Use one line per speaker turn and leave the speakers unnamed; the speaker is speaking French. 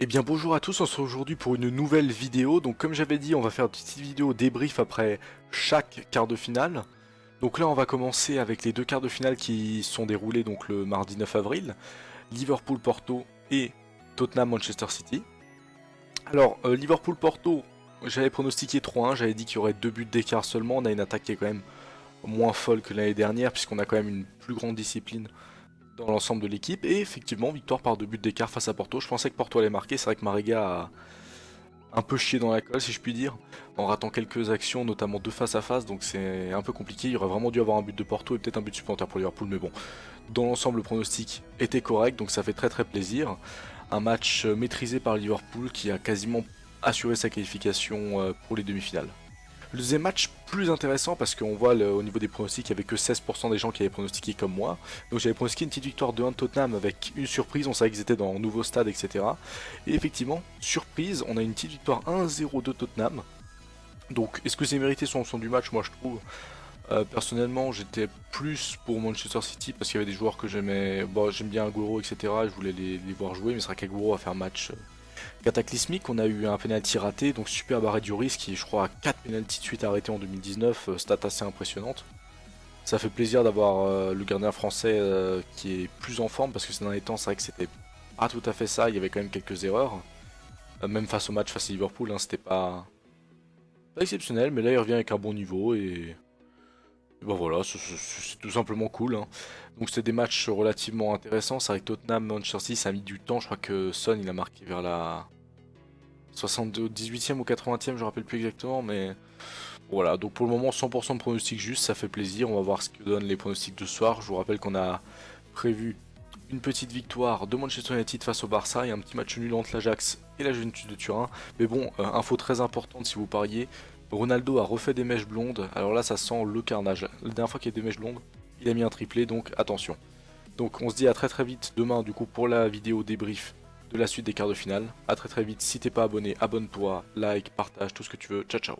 Eh bien bonjour à tous, on se retrouve aujourd'hui pour une nouvelle vidéo. Donc comme j'avais dit, on va faire une petite vidéo débrief après chaque quart de finale. Donc là on va commencer avec les deux quarts de finale qui sont déroulés donc le mardi 9 avril. Liverpool-Porto et Tottenham-Manchester City. Alors Liverpool-Porto, j'avais pronostiqué 3-1, j'avais dit qu'il y aurait 2 buts d'écart seulement. On a une attaque qui est quand même moins folle que l'année dernière puisqu'on a quand même une plus grande discipline dans l'ensemble de l'équipe. Et effectivement, victoire par 2 buts d'écart face à Porto. Je pensais que Porto allait marquer. C'est vrai que Marega a un peu chié dans la colle, si je puis dire, en ratant quelques actions, notamment deux face à face. Donc c'est un peu compliqué. Il aurait vraiment dû avoir un but de Porto et peut-être un but supplémentaire pour Liverpool. Mais bon, dans l'ensemble, le pronostic était correct. Donc ça fait très plaisir. Un match maîtrisé par Liverpool qui a quasiment assuré sa qualification pour les demi-finales. Le deuxième match plus intéressant parce qu'on voit au niveau des pronostics, il n'y avait que 16% des gens qui avaient pronostiqué comme moi. Donc j'avais pronostiqué une petite victoire de 1 de Tottenham avec une surprise, on savait qu'ils étaient dans un nouveau stade, etc. Et effectivement, surprise, on a une petite victoire 1-0 de Tottenham. Donc est-ce que c'est mérité sur l'ensemble du match? Moi je trouve. Personnellement j'étais plus pour Manchester City parce qu'il y avait des joueurs que j'aimais. Bon, j'aime bien Agüero, etc. Je voulais les voir jouer, mais c'est vrai qu'Agüero a fait un match cataclysmique. On a eu un penalty raté, donc super barré du risque qui je crois a 4 penalties de suite arrêtés en 2019, stat assez impressionnante. Ça fait plaisir d'avoir le gardien français qui est plus en forme parce que ces derniers temps c'est vrai que c'était pas tout à fait ça, il y avait quand même quelques erreurs. Même face au match face à Liverpool, hein, c'était pas exceptionnel, mais là il revient avec un bon niveau et bon voilà, c'est tout simplement cool, hein. Donc c'était des matchs relativement intéressants, c'est vrai que Tottenham, Manchester City ça a mis du temps, je crois que Son il a marqué vers la 62, 18e ou 80e, je me rappelle plus exactement, mais voilà. Donc pour le moment, 100% de pronostics juste, ça fait plaisir. On va voir ce que donnent les pronostics de ce soir. Je vous rappelle qu'on a prévu une petite victoire de Manchester United face au Barça et un petit match nul entre l'Ajax et la Juventus de Turin. Mais bon, info très importante si vous pariez, Ronaldo a refait des mèches blondes. Alors là, ça sent le carnage. La dernière fois qu'il y a des mèches blondes, il a mis un triplé, donc attention. Donc on se dit à très vite demain du coup pour la vidéo débrief de la suite des quarts de finale. A très vite, si t'es pas abonné, abonne-toi, like, partage, tout ce que tu veux. Ciao ciao.